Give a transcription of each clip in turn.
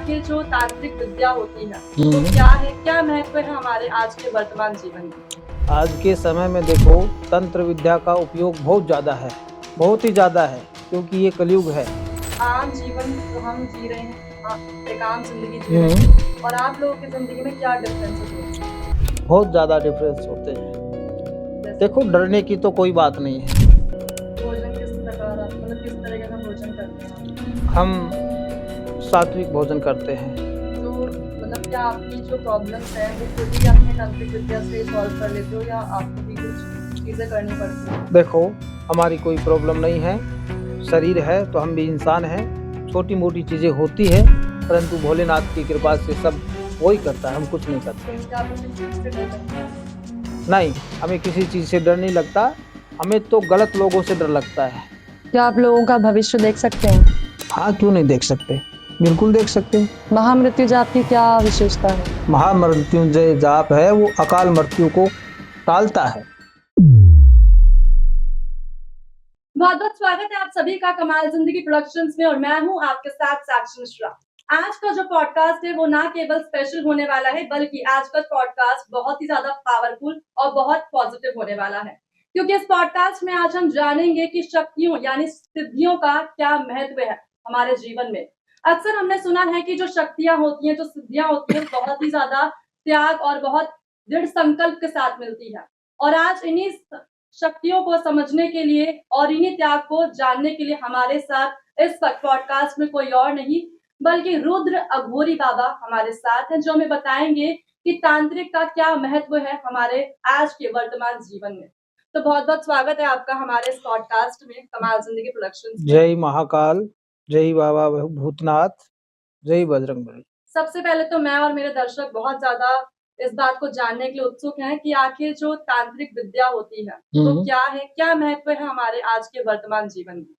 आखिर जो तांत्रिक विद्या होती है वो हम्म। क्या है, क्या महत्व है हमारे आज के वर्तमान जीवन में? आज के समय में देखो, तंत्र विद्या का उपयोग बहुत ज़्यादा है, बहुत ही ज़्यादा है, क्योंकि ये कलयुग है। आम जीवन जो हम जी रहे हैं, एक आम जिंदगी जी रहे हैं, और आप लोगों की जिंदगी में क्या डिफरेंसेस होते हैं? बहुत ज़्यादा डिफरेंस होते हैं। जैसे देखो, डरने की तो कोई बात नहीं है। भोजन किस प्रकार मतलब किस तरह का भोजन करते हैं? हम सात्विक भोजन करते हैं। जो मतलब क्या आपकी जो प्रॉब्लम्स है वो खुद ही अपने तांत्रिक विद्या से सॉल्व कर लेते हो या आपको भी कुछ चीजें करनी पड़ती हैं? देखो, हमारी कोई प्रॉब्लम नहीं है, शरीर है तो हम भी इंसान हैं। छोटी मोटी चीज़ें होती है, परंतु भोलेनाथ की कृपा से सब वही करता है, हम कुछ नहीं करते। क्या आपको किसी चीज से डर लगता है? नहीं, हमें किसी चीज़ से डर नहीं लगता, हमें तो गलत लोगों से डर लगता है। क्या आप लोगों का भविष्य देख सकते हैं? हाँ, क्यों नहीं देख सकते, बिल्कुल देख सकते हैं। महामृत्यु जाप की क्या विशेषता है? महामृत्युंजय जाप है, वो अकाल मृत्यु को टालता है। बहुत बहुत स्वागत है आप सभी का कमाल जिंदगी प्रोडक्शंस में, और मैं हूं आपके साथ साक्षी मिश्रा। आज का जो पॉडकास्ट है वो ना केवल स्पेशल होने वाला है, बल्कि आज का पॉडकास्ट बहुत ही ज्यादा पावरफुल और बहुत पॉजिटिव होने वाला है, क्योंकि इस पॉडकास्ट में आज हम जानेंगे कि शक्तियों यानी सिद्धियों का क्या महत्व है हमारे जीवन में। अक्सर हमने सुना है कि जो शक्तियां होती हैं, जो सिद्धियां होती हैं, बहुत ही ज्यादा त्याग और बहुत दृढ़ संकल्प के साथ मिलती है। और आज इन्हीं शक्तियों को समझने के लिए और इन्हीं त्याग को जानने के लिए हमारे साथ इस पॉडकास्ट में कोई और नहीं बल्कि रुद्र अघोरी बाबा हमारे साथ हैं, जो हमें बताएंगे कि तांत्रिक का क्या महत्व है हमारे आज के वर्तमान जीवन में। तो बहुत बहुत स्वागत है आपका हमारे इस पॉडकास्ट में, कमाल जिंदगी प्रोडक्शंस में। जय महाकाल, जय बाबा भूतनाथ, जय बजरंगबली। सबसे पहले तो मैं और मेरे दर्शक बहुत ज्यादा इस बात को जानने के लिए उत्सुक हैं कि आखिर जो तांत्रिक विद्या होती है वो क्या है, क्या महत्व है हमारे आज के वर्तमान जीवन में?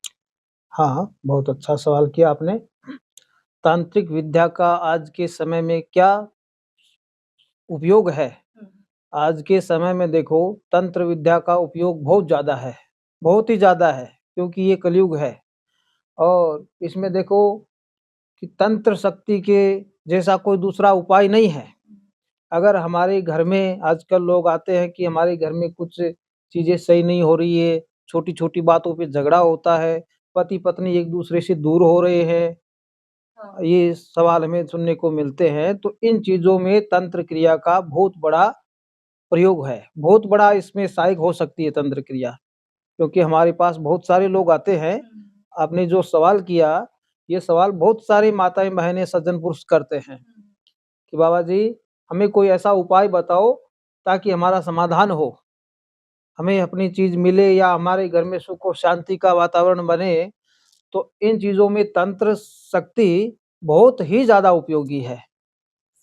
हाँ, बहुत अच्छा सवाल किया आपने। तांत्रिक विद्या का आज के समय में क्या उपयोग है? आज के समय में देखो, तंत्र विद्या का उपयोग बहुत ज़्यादा है, बहुत ही ज़्यादा है, क्योंकि ये कलयुग है। और इसमें देखो कि तंत्र शक्ति के जैसा कोई दूसरा उपाय नहीं है। अगर हमारे घर में आजकल लोग आते हैं कि हमारे घर में कुछ चीज़ें सही नहीं हो रही है, छोटी-छोटी बातों पे झगड़ा होता है, पति-पत्नी एक दूसरे से दूर हो रहे हैं, ये सवाल हमें सुनने को मिलते हैं। तो इन चीज़ों में तंत्र क्रिया का बहुत बड़ा प्रयोग है, बहुत बड़ा इसमें सहायक हो सकती है तंत्र क्रिया, क्योंकि हमारे पास बहुत सारे लोग आते हैं। आपने जो सवाल किया, ये सवाल बहुत सारी माताएं बहनें सज्जन पुरुष करते हैं कि बाबा जी, हमें कोई ऐसा उपाय बताओ ताकि हमारा समाधान हो, हमें अपनी चीज मिले या हमारे घर में सुख और शांति का वातावरण बने। तो इन चीजों में तंत्र शक्ति बहुत ही ज्यादा उपयोगी है।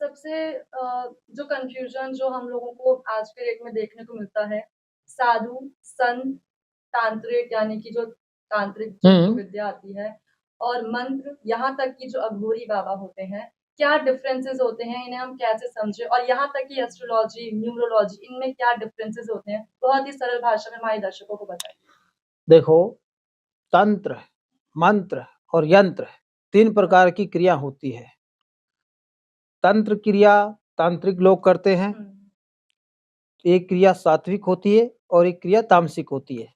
सबसे जो कंफ्यूजन जो हम लोगों को आज के डेट में देखने को मिलता है, साधु, संत, तांत्रिक यानी कि जो तांत्रिक जो विद्या आती है, और मंत्र, यहाँ तक कि जो अघोरी बाबा होते हैं, क्या डिफरेंसेस होते हैं, इन्हें हम कैसे समझे, और यहाँ तक कि एस्ट्रोलॉजी, न्यूमरोलॉजी, इनमें क्या डिफरेंसेस होते हैं, बहुत ही सरल भाषा में हमारे दर्शकों को बताइए। देखो, तंत्र, मंत्र और यंत्र 3 प्रकार की क्रिया होती है। तंत्र क्रिया तांत्रिक लोग करते हैं, एक क्रिया सात्विक होती है और एक क्रिया तामसिक होती है।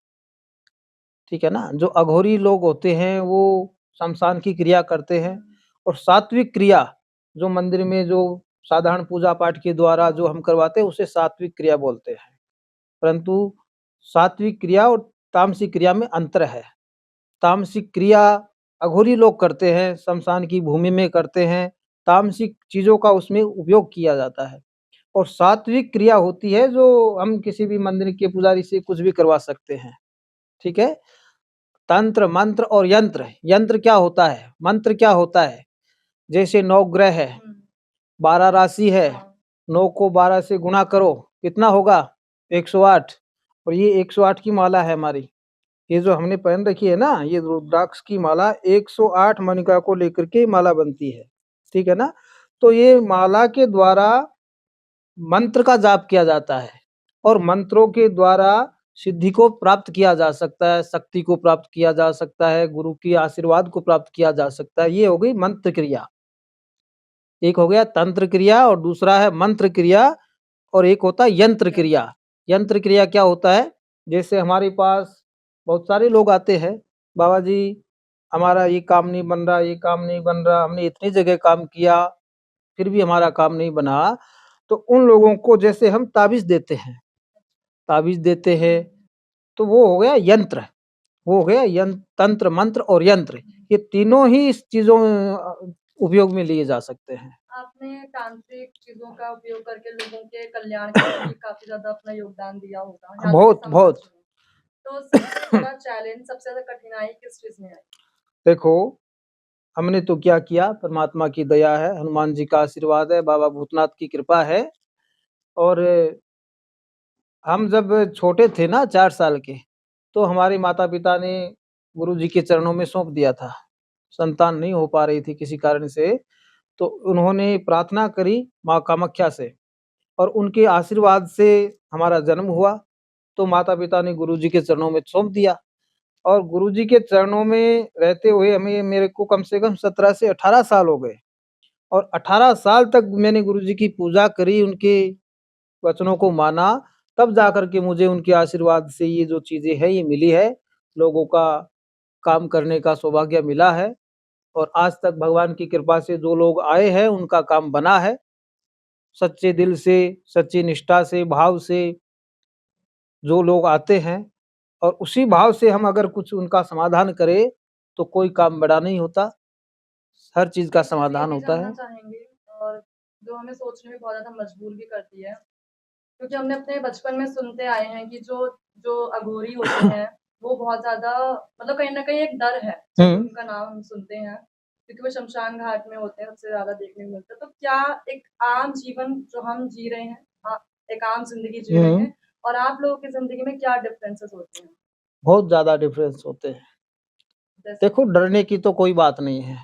ठीक है ना? जो अघोरी लोग होते हैं वो शमशान की क्रिया करते हैं, और सात्विक क्रिया जो मंदिर में जो साधारण पूजा पाठ के द्वारा जो हम करवाते हैं उसे सात्विक क्रिया बोलते हैं। परंतु सात्विक क्रिया और तामसिक क्रिया में अंतर है। तामसिक क्रिया अघोरी लोग करते हैं, शमशान की भूमि में करते हैं, तामसिक चीज़ों का उसमें उपयोग किया जाता है। और सात्विक क्रिया होती है जो हम किसी भी मंदिर के पुजारी से कुछ भी करवा सकते हैं। ठीक है? तंत्र, मंत्र और यंत्र। यंत्र क्या होता है? मंत्र क्या होता है? जैसे 9 ग्रह है, 12 राशि है, 9 को 12 से गुणा करो, कितना होगा? 108। और ये 108 की माला है हमारी। ये जो हमने पहन रखी है ना, ये रुद्राक्ष की माला 108 मणिका को लेकर के माला बनती है। ठीक है ना? तो ये माला के द्वारा मंत्र का जाप किया जाता है, और मंत्रों के द्वारा सिद्धि को प्राप्त किया जा सकता है, शक्ति को प्राप्त किया जा सकता है, गुरु की आशीर्वाद को प्राप्त किया जा सकता है। ये हो गई मंत्र क्रिया। एक हो गया तंत्र क्रिया और दूसरा है मंत्र क्रिया और एक होता है यंत्र क्रिया। यंत्र क्रिया क्या होता है? जैसे हमारे पास बहुत सारे लोग आते हैं, बाबा जी हमारा ये काम नहीं बन रहा, ये काम नहीं बन रहा, हमने इतनी जगह काम किया फिर भी हमारा काम नहीं बना। तो उन लोगों को जैसे हम ताबीज देते हैं, ताबीज देते हैं तो वो हो गया यंत्र, वो हो गया तंत्र मंत्र और यंत्र, ये तीनों ही इस चीजों में उपयोग में लिए जा सकते हैं। आपने तांत्रिक चीजों का उपयोग करके लोगों के कल्याण के लिए भी काफी ज्यादा अपना योगदान दिया होगा, यहाँ तक कि बहुत समाज बहुत में। तो सबसे बड़ा चैलेंज, सबसे ज्यादा कठिनाई किस चीज में आई? देखो हमने तो क्या किया, परमात्मा की दया है, हनुमान जी का आशीर्वाद है, बाबा भूतनाथ की कृपा है। और हम जब छोटे थे ना 4 साल के, तो हमारे माता पिता ने गुरु जी के चरणों में सौंप दिया था। संतान नहीं हो पा रही थी किसी कारण से, तो उन्होंने प्रार्थना करी माँ कामाख्या से और उनके आशीर्वाद से हमारा जन्म हुआ। तो माता पिता ने गुरु जी के चरणों में सौंप दिया और गुरु जी के चरणों में रहते हुए हमें मेरे को कम से कम 17 से 18 साल हो गए और 18 साल तक मैंने गुरु जी की पूजा करी, उनके वचनों को माना, तब जाकर के मुझे उनके आशीर्वाद से ये जो चीजें हैं ये मिली है, लोगों का काम करने का सौभाग्य मिला है। और आज तक भगवान की कृपा से जो लोग आए हैं उनका काम बना है, सच्चे दिल से, सच्ची निष्ठा से, भाव से जो लोग आते हैं और उसी भाव से हम अगर कुछ उनका समाधान करें तो कोई काम बड़ा नहीं होता, हर चीज का एक चीज़ ये समाधान भी होता जानना है। चाहेंगे, और जो हमें सोचने में बहुत ज्यादा मजबूर भी करती है, क्योंकि हमने अपने बचपन में सुनते आए हैं कि जो जो अघोरी होते हैं वो बहुत ज्यादा, मतलब कहीं ना कहीं एक डर है जब उनका नाम हम सुनते हैं, क्योंकि वो शमशान घाट में होते हैं, सबसे ज्यादा देखने को मिलता है। तो क्या एक आम जीवन जो हम जी रहे हैं, एक आम जिंदगी जी रहे हैं, और आप लोगों की जिंदगी में क्या डिफरेंसेस होते हैं? बहुत ज्यादा डिफरेंस होते हैं। जैसे देखो डरने की तो कोई बात नहीं है।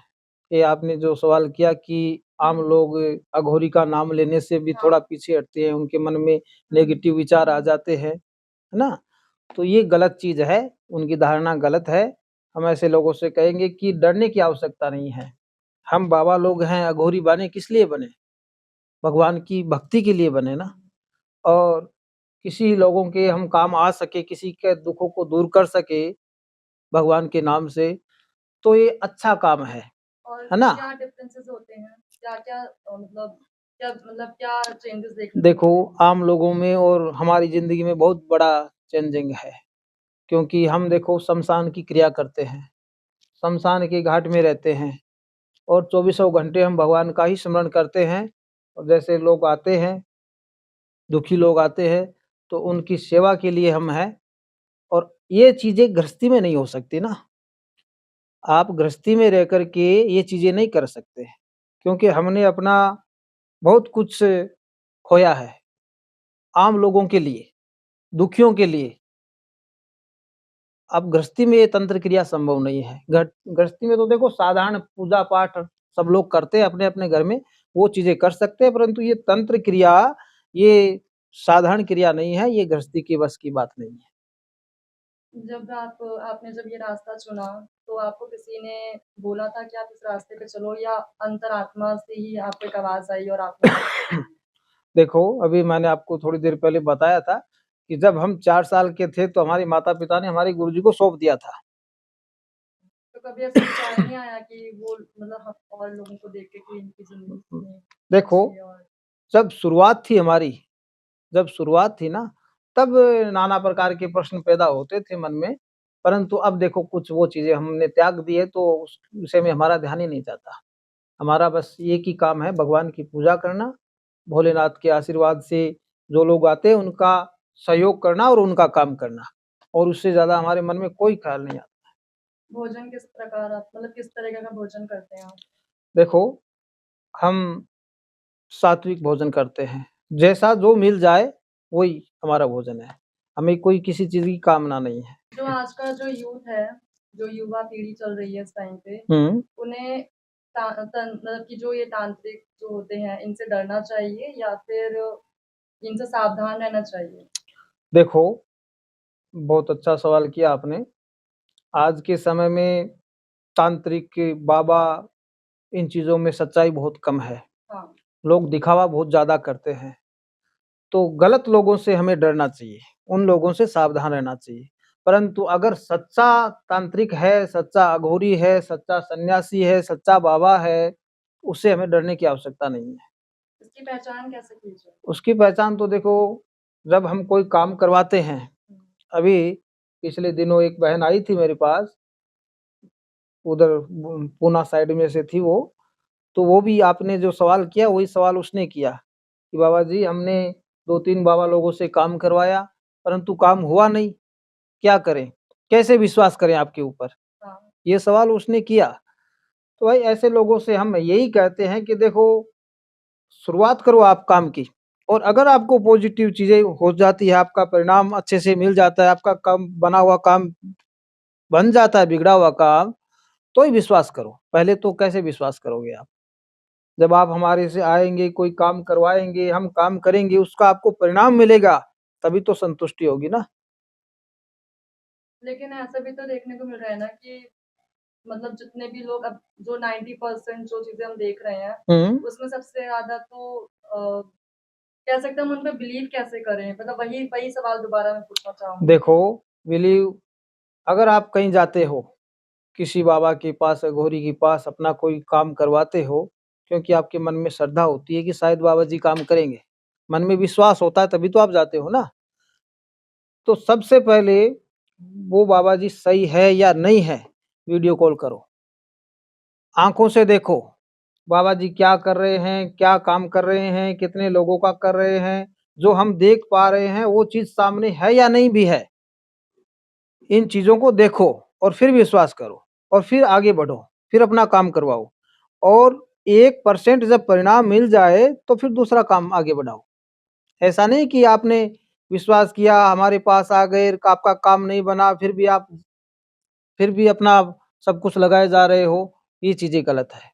ये आपने जो सवाल किया कि आम लोग अघोरी का नाम लेने से भी थोड़ा हाँ। पीछे हटते हैं, उनके मन में नेगेटिव विचार आ जाते हैं, है ना? तो ये गलत चीज है, उनकी धारणा गलत है। हम ऐसे लोगों से कहेंगे कि डरने की आवश्यकता नहीं है। हम बाबा लोग हैं, अघोरी बने किस लिए बने? भगवान की भक्ति के लिए बने ना। और किसी लोगों के हम काम आ सके, किसी के दुखों को दूर कर सके भगवान के नाम से, तो ये अच्छा काम और है ना? क्या डिफरेंसेस होते हैं, क्या क्या क्या चेंजेस देखने को देखो मिलते हैं? आम लोगों में और हमारी जिंदगी में बहुत बड़ा चेंजिंग है, क्योंकि हम देखो शमशान की क्रिया करते हैं, शमशान के घाट में रहते हैं और चौबीसों घंटे हम भगवान का ही स्मरण करते हैं। और जैसे लोग आते हैं, दुखी लोग आते हैं, तो उनकी सेवा के लिए हम हैं। और ये चीजें गृहस्थी में नहीं हो सकती ना। आप गृहस्थी में रह कर के ये चीजें नहीं कर सकते, क्योंकि हमने अपना बहुत कुछ खोया है आम लोगों के लिए, दुखियों के लिए। अब गृहस्थी में ये तंत्र क्रिया संभव नहीं है। गृहस्थी में तो देखो साधारण पूजा पाठ सब लोग करते हैं अपने अपने घर में, वो चीजें कर सकते हैं, परंतु ये तंत्र क्रिया, ये साधारण क्रिया नहीं है, ये गृहस्थी की बस की बात नहीं है। आपने जब ये रास्ता चुना, तो आपको किसी ने बोला था कि आप इस रास्ते पे चलो, या अंतरात्मा से ही आपको एक आवाज आई और आपने? देखो अभी मैंने आपको थोड़ी देर पहले बताया था कि जब हम 4 साल के थे तो हमारे माता पिता ने हमारे गुरुजी को सौंप दिया था। तो कभी ऐसा विचार नहीं आया कि वो, मतलब हम और लोगों को देख के कि इनकी जिंदगी में देखो अच्छी है? और जब शुरुआत थी हमारी, जब शुरुआत थी ना, तब नाना प्रकार के प्रश्न पैदा होते थे मन में, परंतु अब देखो कुछ वो चीजें हमने त्याग दी है, तो उस विषय में हमारा ध्यान ही नहीं जाता। हमारा बस एक ही काम है, भगवान की पूजा करना, भोलेनाथ के आशीर्वाद से जो लोग आते हैं उनका सहयोग करना और उनका काम करना, और उससे ज्यादा हमारे मन में कोई ख्याल नहीं आता। भोजन किस प्रकार आप, मतलब किस तरीके का भोजन करते हैं आप? देखो हम सात्विक भोजन करते हैं, जैसा जो मिल जाए वही हमारा भोजन है, हमें कोई किसी चीज की कामना नहीं है। जो आज का जो यूथ है, जो युवा पीढ़ी चल रही है इस टाइम पे, उन्हें मतलब कि जो ये तांत्रिक जो होते हैं, इनसे डरना चाहिए या फिर इनसे सावधान रहना चाहिए? देखो बहुत अच्छा सवाल किया आपने। आज के समय में तांत्रिक बाबा इन चीजों में सच्चाई बहुत कम है। लोग दिखावा बहुत ज़्यादा करते हैं। तो गलत लोगों से हमें डरना चाहिए, उन लोगों से सावधान रहना चाहिए। परंतु अगर सच्चा तांत्रिक है, सच्चा अघोरी है, सच्चा सन्यासी है, सच्चा बाबा है, उससे हमें डरने की आवश्यकता नहीं है। इसकी पहचान कैसे की जाए? उसकी पहचान तो देखो, जब हम कोई काम करवाते हैं, अभी पिछले दिनों एक बहन आई थी मेरे पास, उधर पूना साइड में से थी वो, तो वो भी आपने जो सवाल किया वही सवाल उसने किया कि बाबा जी हमने 2-3 बाबा लोगों से काम करवाया, परंतु काम हुआ नहीं, क्या करें? कैसे विश्वास करें आपके ऊपर? हाँ। ये सवाल उसने किया। तो भाई ऐसे लोगों से हम यही कहते हैं कि देखो, शुरुआत करो आप काम की, और अगर आपको पॉजिटिव चीज़ें हो जाती है, आपका परिणाम अच्छे से मिल जाता है, आपका काम बना हुआ काम बन जाता है, बिगड़ा हुआ काम, तो ही विश्वास करो। पहले तो कैसे विश्वास करोगे आप? जब आप हमारे से आएँगे, कोई काम करवाएँगे, हम काम करेंगे, उसका आपको परिणाम मिलेगा, तभी तो संतुष्टि होगी ना। लेकिन ऐसा भी तो देखने को मिल रहा है ना कि मतलब जितने भी लोग अब जो 90% जो चीज़ें हम देख रहे हैं, हुँ। उसमें सबसे ज़्यादा तो कह सकते हैं हम उन पे बिलीव कैसे करें? मतलब वही वही सवाल दोबारा मैं पूछना चाहूँगी। देखो, बिलीव, अगर आप कहीं जाते हो, किसी बाबा के पास, अघोरी के पास अपना कोई काम करवाते हो, क्योंकि आपके मन में श्रद्धा होती है कि शायद बाबा जी काम करेंगे, मन में विश्वास होता है तभी तो आप जाते हो ना। तो सबसे पहले वो बाबा जी सही है या नहीं है, वीडियो कॉल करो, आँखों से देखो, बाबा जी क्या कर रहे हैं, क्या काम कर रहे हैं, कितने लोगों का कर रहे हैं, जो हम देख पा रहे हैं वो चीज़ सामने है या नहीं भी है। इन चीज़ों को देखो और फिर विश्वास करो और फिर आगे बढ़ो, फिर अपना काम करवाओ, और 1% जब परिणाम मिल जाए तो फिर दूसरा काम आगे बढ़ाओ। ऐसा नहीं कि आपने विश्वास किया, हमारे पास आ गए, आपका काम नहीं बना, फिर भी अपना सब कुछ लगाए जा रहे हो, ये चीज़ें गलत है।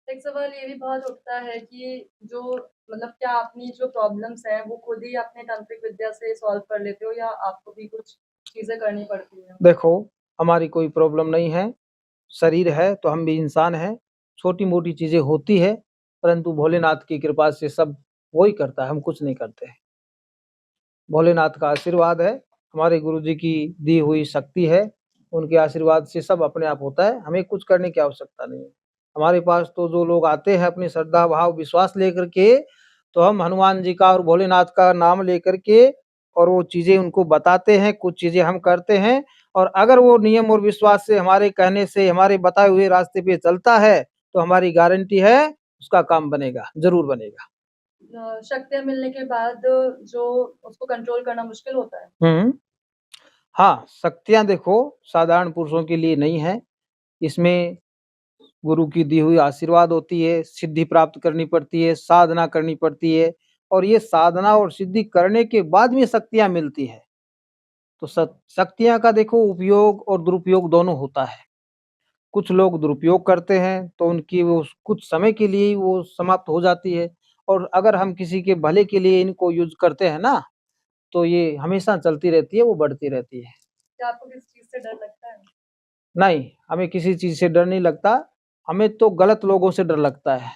एक सवाल ये भी बहुत उठता है कि जो मतलब क्या अपनी जो प्रॉब्लम्स हैं वो खुद ही अपने तांत्रिक विद्या से सॉल्व कर लेते हो या आपको भी कुछ चीज़ें करनी पड़ती हैं? देखो, हमारी कोई प्रॉब्लम नहीं है, शरीर है तो हम भी इंसान हैं, छोटी-मोटी चीज़ें होती है, परंतु भोलेनाथ की कृपा से सब वो ही करता है, हम कुछ नहीं करते हैं। भोलेनाथ का आशीर्वाद है, हमारे गुरुजी की दी हुई शक्ति है, उनके आशीर्वाद से सब अपने आप होता है, हमें कुछ करने की आवश्यकता नहीं है। हमारे पास तो जो लोग आते हैं अपनी श्रद्धा, भाव, विश्वास लेकर के, तो हम हनुमान जी का और भोलेनाथ का नाम लेकर के और वो चीज़ें उनको बताते हैं, कुछ चीज़ें हम करते हैं, और अगर वो नियम और विश्वास से, हमारे कहने से, हमारे बताए हुए रास्ते पे चलता है, तो हमारी गारंटी है, उसका काम बनेगा, ज़रूर बनेगा। शक्तियाँ मिलने के बाद जो उसको कंट्रोल करना मुश्किल होता है? हुँ। हाँ, शक्तियाँ देखो साधारण पुरुषों के लिए नहीं है, इसमें गुरु की दी हुई आशीर्वाद होती है, सिद्धि प्राप्त करनी पड़ती है, साधना करनी पड़ती है, और ये साधना और सिद्धि करने के बाद में शक्तियाँ मिलती है। तो शक्तियाँ का देखो उपयोग और दुरुपयोग दोनों होता है। कुछ लोग दुरुपयोग करते हैं, तो उनकी वो कुछ समय के लिए ही वो समाप्त हो जाती है, और अगर हम किसी के भले के लिए इनको यूज़ करते हैं ना, तो ये हमेशा चलती रहती है, वो बढ़ती रहती है। क्या आपको किसी चीज़ से डर लगता है? नहीं, हमें किसी चीज़ से डर नहीं लगता, हमें तो गलत लोगों से डर लगता है।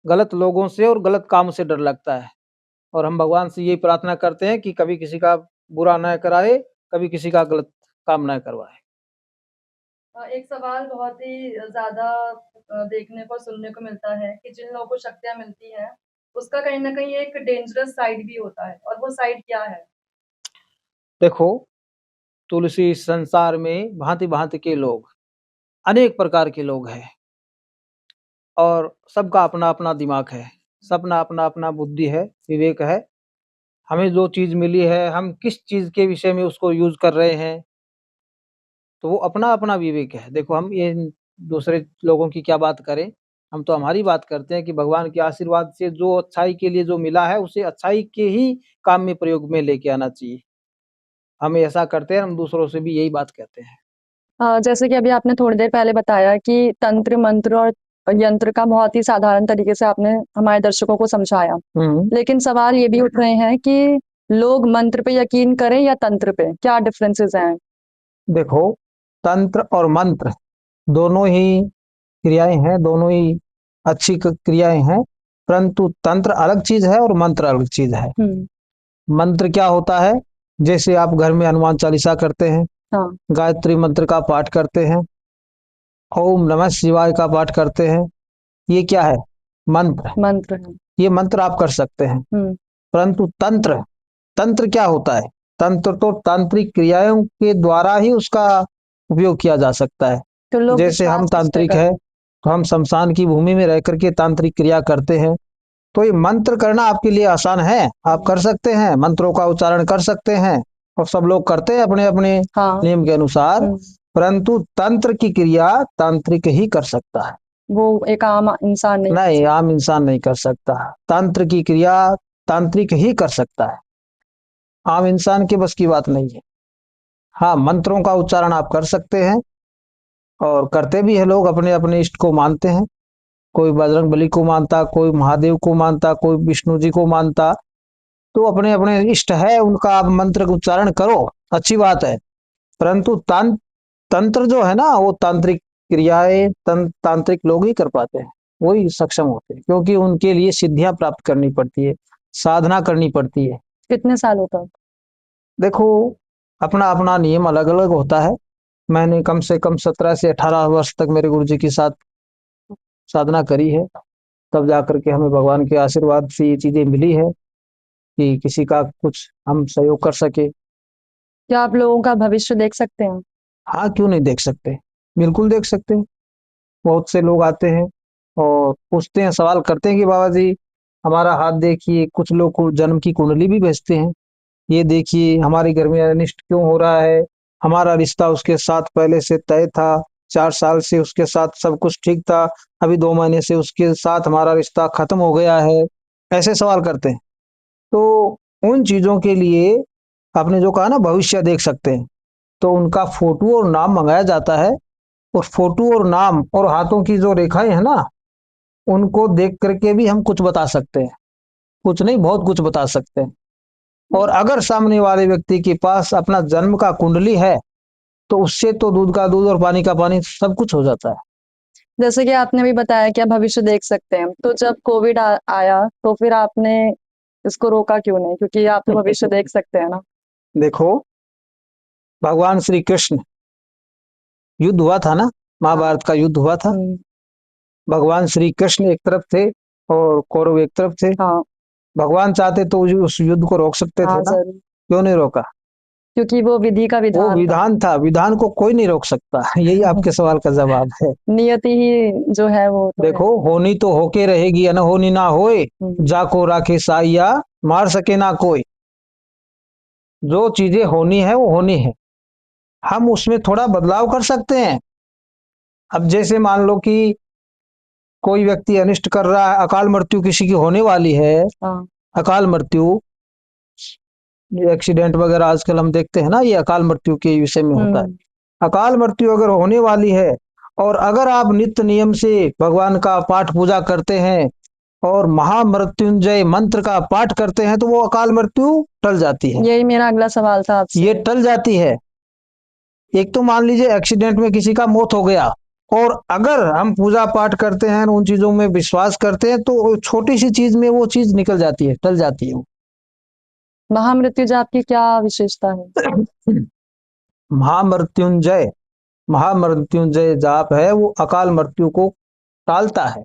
गलत लोगों से और गलत काम से डर लगता है, और हम भगवान से यही प्रार्थना करते हैं कि कभी किसी का बुरा ना कराए, कभी किसी का गलत काम ना करवाए। एक सवाल बहुत ही ज़्यादा देखने को, सुनने को मिलता है कि जिन लोगों को शक्तियाँ मिलती हैं, उसका कहीं न कहीं एक डेंजरस साइड भी होता है और वो साइड क्या है? देखो, तुलसी संसार में भाँति-भाँति के लोग, अनेक प्रकार के लोग हैं, और सबका अपना-अपना दिमाग है, सबका अपना-अपना बुद्धि है, विवेक है। हमें जो चीज़ मिली है, हम किस चीज़ के विषय में उसको यूज़ कर रहे हैं, तो वो अपना-अपना विवेक है। देखो, हम ये दूसरे लोगों की क्या बात करें, हम तो हमारी बात करते हैं कि भगवान के आशीर्वाद से जो अच्छाई के लिए जो मिला है, उसे अच्छाई के ही काम में प्रयोग में लेके आना चाहिए। हम ऐसा करते हैं, हम दूसरों से भी यही बात कहते हैं। जैसे कि अभी आपने थोड़ी देर पहले बताया कि तंत्र, मंत्र और यंत्र का बहुत ही साधारण तरीके से आपने हमारे दर्शकों को समझाया। हुँ। लेकिन सवाल ये भी उठ रहे हैं कि लोग मंत्र पे यकीन करें या तंत्र पे, क्या डिफरेंसेस हैं? देखो, तंत्र और मंत्र दोनों ही क्रियाएँ हैं, दोनों ही अच्छी क्रियाएं हैं, परंतु तंत्र अलग चीज है और मंत्र अलग चीज है। मंत्र क्या होता है? जैसे आप घर में हनुमान चालीसा करते हैं, हाँ, गायत्री मंत्र का पाठ करते हैं, ओम नमः शिवाय का पाठ करते हैं, ये क्या है? मंत्र है। मंत्र है। ये मंत्र आप कर सकते हैं। परंतु तंत्र, तंत्र क्या होता है? तंत्र तो तांत्रिक क्रियाओं के द्वारा ही उसका उपयोग किया जा सकता है। तो लोग जैसे हम विश्वास किस पे तांत्रिक करते है, हैं? तो हम शमशान की भूमि में रह करके तांत्रिक क्रिया करते हैं, तो ये मंत्र करना आपके लिए आसान है, आप कर सकते हैं, मंत्रों का उच्चारण कर सकते हैं, और सब लोग करते हैं अपने अपने हाँ, नियम के अनुसार। परंतु तंत्र की क्रिया तांत्रिक ही कर सकता है, वो एक आम इंसान नहीं कर नहीं सकता। आम इंसान नहीं कर सकता। तंत्र की क्रिया तांत्रिक ही कर सकता है, आम इंसान के बस की बात नहीं है। हाँ, मंत्रों का उच्चारण आप कर सकते हैं, और करते भी है, लोग अपने अपने इष्ट को मानते हैं। कोई बजरंग बली को मानता, कोई महादेव को मानता, कोई विष्णु जी को मानता, तो अपने अपने इष्ट है उनका आप मंत्र का उच्चारण करो, अच्छी बात है। परंतु तंत्र जो है ना, वो तांत्रिक क्रियाएं तांत्रिक लोग ही कर पाते हैं, वही सक्षम होते हैं, क्योंकि उनके लिए सिद्धियां प्राप्त करनी पड़ती है, साधना करनी पड़ती है। कितने साल होता है? देखो, अपना अपना नियम अलग अलग होता है। मैंने कम से कम 17 से 18 वर्ष तक मेरे गुरु जी के साथ साधना करी है, तब जाकर के हमें भगवान के आशीर्वाद से ये चीजें मिली है कि किसी का कुछ हम सहयोग कर सके। क्या आप लोगों का भविष्य देख सकते हैं? हाँ, क्यों नहीं देख सकते, बिल्कुल देख सकते हैं। बहुत से लोग आते हैं और पूछते हैं, सवाल करते हैं कि बाबा जी हमारा हाथ देखिए। कुछ लोग को जन्म की कुंडली भी भेजते हैं, ये देखिए हमारे घर में अनिष्ट क्यों हो रहा है, हमारा रिश्ता उसके साथ पहले से तय था, 4 साल से उसके साथ सब कुछ ठीक था, अभी 2 महीने से उसके साथ हमारा रिश्ता खत्म हो गया है, ऐसे सवाल करते हैं। तो उन चीजों के लिए आपने जो कहा ना भविष्य देख सकते हैं, तो उनका फोटो और नाम मंगाया जाता है, और फोटो और नाम और हाथों की जो रेखाएं है ना, उनको देख करके भी हम कुछ बता सकते हैं, कुछ नहीं बहुत कुछ बता सकते हैं। और अगर सामने वाले व्यक्ति के पास अपना जन्म का कुंडली है, तो उससे तो दूध का दूध और पानी का पानी सब कुछ हो जाता है। जैसे कि आपने भी बताया कि आप भविष्य देख सकते हैं, तो जब कोविड आया तो फिर आपने इसको रोका क्यों नहीं? क्योंकि आप तो भविष्य देख सकते हैं ना। देखो, भगवान श्री कृष्ण, युद्ध हुआ था ना, महाभारत का युद्ध हुआ था, भगवान श्री कृष्ण एक तरफ थे और कौरव एक तरफ थे। हाँ, भगवान चाहते तो उस युद्ध को रोक सकते थे हाँ ना, जरूर, क्यों नहीं रोका? क्योंकि वो विधि का वो विधान था। विधान था, विधान को कोई नहीं रोक सकता। यही आपके सवाल का जवाब है। नियति ही जो है वो तो है। देखो, होनी तो होके रहेगी, अनहोनी ना होए, जाको राखे साइया, मार सके ना कोई। जो चीजें होनी है वो होनी है, हम उसमें थोड़ा बदलाव कर सकते हैं। अब जैसे मान लो कि कोई व्यक्ति अनिष्ट कर रहा है, अकाल मृत्यु किसी की होने वाली है, हाँ, अकाल मृत्यु, ये एक्सीडेंट वगैरह आजकल हम देखते हैं ना, ये अकाल मृत्यु के विषय में होता है। अकाल मृत्यु अगर होने वाली है, और अगर आप नित्य नियम से भगवान का पाठ पूजा करते हैं और महामृत्युंजय मंत्र का पाठ करते हैं, तो वो अकाल मृत्यु टल जाती है, यही मेरा अगला सवाल था आपसे। ये टल जाती है। एक तो मान लीजिए एक्सीडेंट में किसी का मौत हो गया, और अगर हम पूजा पाठ करते हैं, उन चीजों में विश्वास करते हैं, तो छोटी सी चीज में वो चीज निकल जाती है, टल जाती है। महामृत्यु जाप की क्या विशेषता है? महामृत्युंजय, महामृत्युंजय जाप है, वो अकाल मृत्यु को टालता है।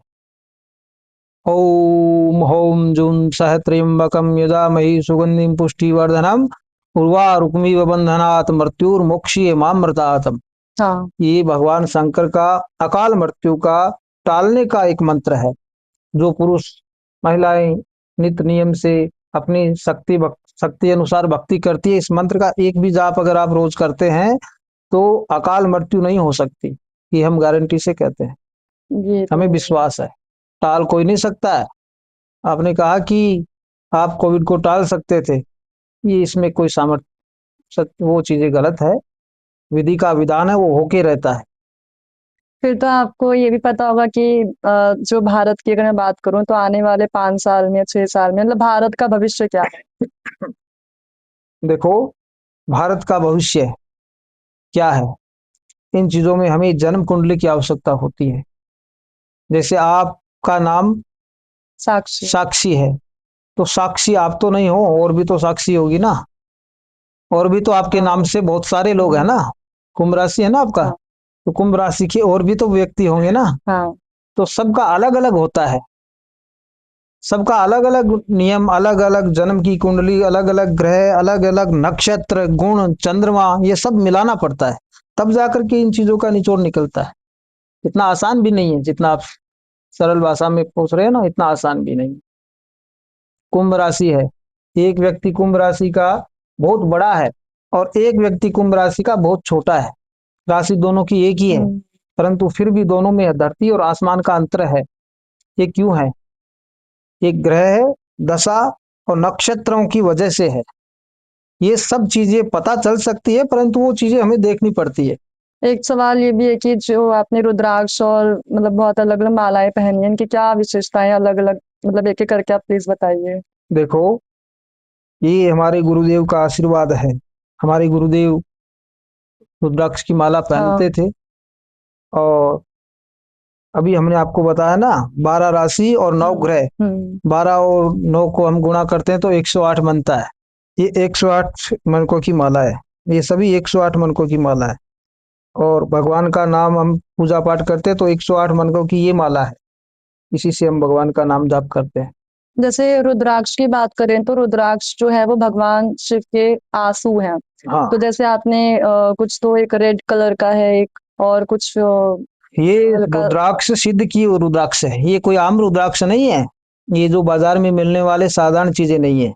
ओम होम जुन सहत्र्यंबकम यजामहि सुगंधिम पुष्टिवर्धनम उर्वारुकमिव बंधनात् मृत्युर्मोक्षीय मामृतातम। हाँ, ये भगवान शंकर का अकाल मृत्यु का टालने का एक मंत्र है, जो पुरुष महिलाएं नित्य नियम से अपनी शक्ति अनुसार भक्ति करती है। इस मंत्र का एक भी जाप अगर आप रोज करते हैं, तो अकाल मृत्यु नहीं हो सकती, ये हम गारंटी से कहते हैं, ये तो हमें विश्वास है। टाल कोई नहीं सकता है। आपने कहा कि आप कोविड को टाल सकते थे, ये इसमें कोई सामर्थ्य, वो चीजें गलत है। विधि का विधान है, वो होके रहता है। फिर तो आपको ये भी पता होगा कि जो भारत की अगर मैं बात करूं तो आने वाले 5 साल में 6 साल में मतलब भारत का भविष्य क्या है? देखो, भारत का भविष्य क्या है, इन चीजों में हमें जन्म कुंडली की आवश्यकता होती है। जैसे आप आपका नाम साक्षी। साक्षी है, तो साक्षी आप तो नहीं हो, और भी तो साक्षी होगी ना, और भी तो आपके हाँ नाम से बहुत सारे लोग हैं ना। कुंभ राशि है ना आपका, हाँ तो कुंभ राशि के और भी तो व्यक्ति होंगे ना। हाँ। तो सबका अलग अलग होता है, सबका अलग अलग नियम, अलग अलग जन्म की कुंडली, अलग अलग ग्रह, अलग अलग नक्षत्र, गुण, चंद्रमा, ये सब मिलाना पड़ता है, तब जाकर के इन चीजों का निचोड़ निकलता है। इतना आसान भी नहीं है जितना आप सरल भाषा में पूछ रहे हैं ना, इतना आसान भी नहीं। कुंभ राशि है, एक व्यक्ति कुंभ राशि का बहुत बड़ा है और एक व्यक्ति कुंभ राशि का बहुत छोटा है। राशि दोनों की एक ही है, हम्म। परंतु फिर भी दोनों में धरती और आसमान का अंतर है। ये क्यों है? एक ग्रह है, दशा और नक्षत्रों की वजह से है। ये सब चीजें पता चल सकती है, परंतु वो चीजें हमें देखनी पड़ती है। एक सवाल ये भी है कि जो आपने रुद्राक्ष और मतलब बहुत अलग अलग मालाएं पहनी हैं, इनकी क्या विशेषताएं अलग अलग, मतलब एक एक करके आप प्लीज बताइए। देखो, ये हमारे गुरुदेव का आशीर्वाद है। हमारे गुरुदेव रुद्राक्ष की माला हाँ। पहनते थे, और अभी हमने आपको बताया ना, 12 राशि और 9 ग्रह, हम्म। 12 और 9 को हम गुणा करते हैं तो 108 बनता है। ये 108 मनकों की माला है, ये सभी 108 मनकों की माला है। और भगवान का नाम हम पूजा पाठ करते हैं तो 108 मनकों की ये माला है, इसी से हम भगवान का नाम जाप करते हैं। जैसे रुद्राक्ष की बात करें तो रुद्राक्ष जो है वो भगवान शिव के आंसू हैं। हाँ, तो जैसे आपने कुछ तो एक रेड कलर का है, एक और कुछ ये हल्का। रुद्राक्ष सिद्ध की रुद्राक्ष है, ये कोई आम रुद्राक्ष नहीं है। ये जो बाजार में मिलने वाले साधारण चीजें नहीं है।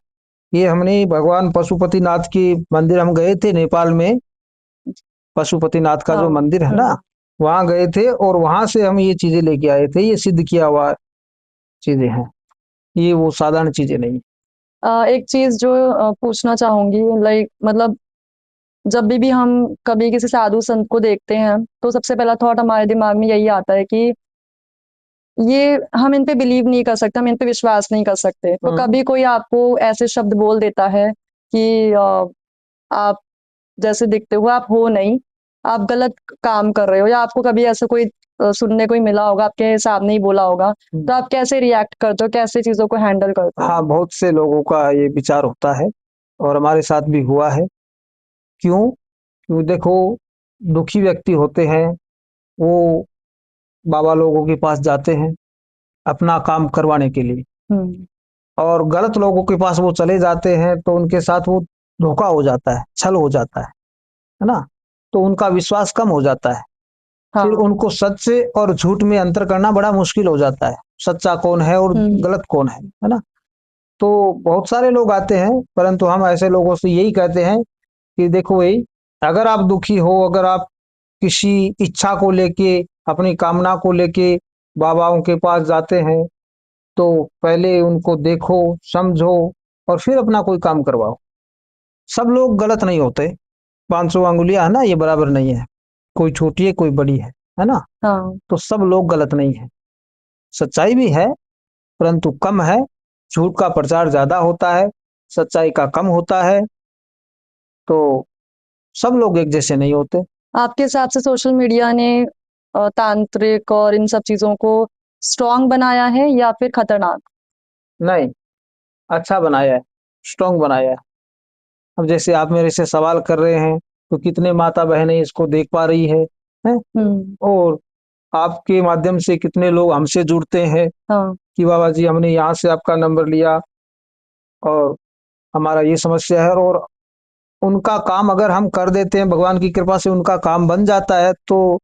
ये हमने भगवान पशुपतिनाथ की मंदिर, हम गए थे नेपाल में, पशुपतिनाथ का हाँ। जो मंदिर है ना, वहां गए थे और वहां से हम ये चीजें लेके आए थे। ये सिद्ध किया हुआ चीजें हैं, ये वो साधारण चीजें नहीं। एक चीज जो पूछना चाहूंगी, लाइक मतलब जब भी हम कभी किसी साधु संत को देखते हैं तो सबसे पहला थॉट हमारे दिमाग में यही आता है कि ये हम इन पे बिलीव नहीं कर सकते, हम इन पे विश्वास नहीं कर सकते। तो कभी कोई आपको ऐसे शब्द बोल देता है कि आप जैसे दिखते हो आप हो नहीं, आप गलत काम कर रहे हो, या आपको कभी ऐसा कोई सुनने को ही मिला होगा, आपके सामने ही बोला होगा, तो आप कैसे रिएक्ट करते हो, कैसे चीजों को हैंडल करते हो? हाँ, बहुत से लोगों का ये विचार होता है और हमारे साथ भी हुआ है। क्यों? क्योंकि देखो, दुखी व्यक्ति होते हैं, वो बाबा लोगों के पास जाते हैं अपना काम करवाने के लिए, हम्म। और गलत लोगों के पास वो चले जाते हैं तो उनके साथ वो धोखा हो जाता है, छल हो जाता है ना। तो उनका विश्वास कम हो जाता है, फिर हाँ। उनको सच से और झूठ में अंतर करना बड़ा मुश्किल हो जाता है, सच्चा कौन है और हम्म। गलत कौन है ना। तो बहुत सारे लोग आते हैं, परंतु हम ऐसे लोगों से यही कहते हैं कि देखो भाई, अगर आप दुखी हो, अगर आप किसी इच्छा को लेके, अपनी कामना को लेके बाबाओं के पास जाते हैं, तो पहले उनको देखो, समझो, और फिर अपना कोई काम करवाओ। सब लोग गलत नहीं होते, 500 अंगुलियां है ना, ये बराबर नहीं है, कोई छोटी है कोई बड़ी है ना। हाँ। तो सब लोग गलत नहीं है, सच्चाई भी है, परंतु कम है। झूठ का प्रचार ज्यादा होता है, सच्चाई का कम होता है। तो सब लोग एक जैसे नहीं होते। आपके हिसाब से सोशल मीडिया ने तांत्रिक और इन सब चीजों को स्ट्रांग बनाया है या फिर खतरनाक? नहीं, अच्छा बनाया है, स्ट्रांग बनाया है। अब जैसे आप मेरे से सवाल कर रहे हैं, तो कितने माता बहनें इसको देख पा रही है? हम्म। और आपके माध्यम से कितने लोग हमसे जुड़ते हैं हाँ। कि बाबा जी, हमने यहाँ से आपका नंबर लिया और हमारा ये समस्या है, और उनका काम अगर हम कर देते हैं, भगवान की कृपा से उनका काम बन जाता है, तो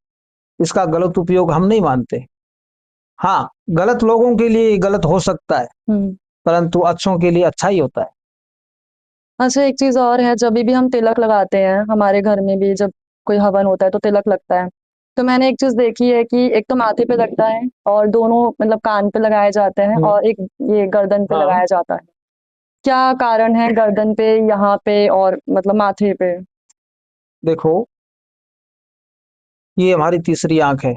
इसका गलत उपयोग हम नहीं मानते। हाँ, गलत लोगों के लिए गलत हो सकता है, हम्म। परंतु अच्छों के लिए अच्छा ही होता है। अच्छा, एक चीज और है, जब भी हम तिलक लगाते हैं हमारे घर में भी, जब कोई हवन होता है तो तिलक लगता है। तो मैंने एक चीज देखी है कि एक तो माथे पे लगता है और दोनों मतलब कान पे लगाए जाते हैं, हम्म, और एक ये गर्दन पे हाँ, लगाया जाता है। क्या कारण है गर्दन पे, यहाँ पे और मतलब माथे पे? देखो, ये हमारी तीसरी आंख है।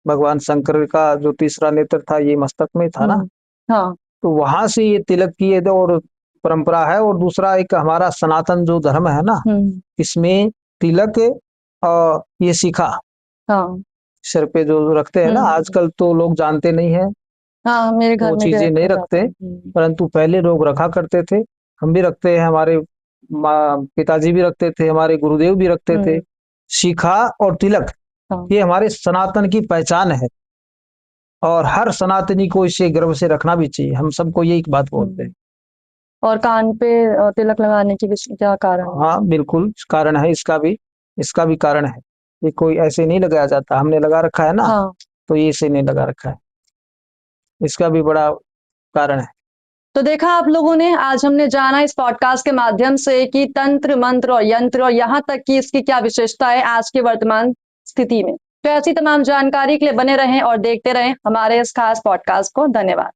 भगवान शंकर का जो तीसरा नेत्र था, ये मस्तक में था ना, हम्म। हाँ। तो वहां से ये तिलक की ये और परंपरा है। और दूसरा, एक हमारा सनातन जो धर्म है ना, हम्म। इसमें तिलक और ये शिखा हाँ। सिर पे जो रखते हैं ना, हम्म। आजकल तो लोग जानते नहीं है, हाँ, मेरे घर वो में भी चीजें नहीं रखा रखते, जाता है। परंतु पहले लोग रखा करते थे। हम भी रखते हैं, हमारे पिताजी भी रखते थे, हमारे गुरुदेव भी रखते थे। शिखा और तिलक हाँ। ये हमारे सनातन की पहचान है, और हर सनातनी को इसे गर्व से रखना भी चाहिए। हम सबको यही बात बोलते हैं। और कान पे तिलक लगाने की क्या कारण है? हाँ बिल्कुल कारण है, इसका भी कारण है। ये कोई ऐसे नहीं लगाया जाता, हमने लगा रखा है ना, हाँ। तो ये इसे नहीं लगा रखा है, इसका भी बड़ा कारण है। तो देखा आप लोगों ने, आज हमने जाना इस पॉडकास्ट के माध्यम से कि तंत्र, मंत्र और यंत्र, और यहाँ तक कि इसकी क्या विशेषता है आज के वर्तमान स्थिति में। तो ऐसी तमाम जानकारी के लिए बने रहें और देखते रहें हमारे इस खास पॉडकास्ट को। धन्यवाद।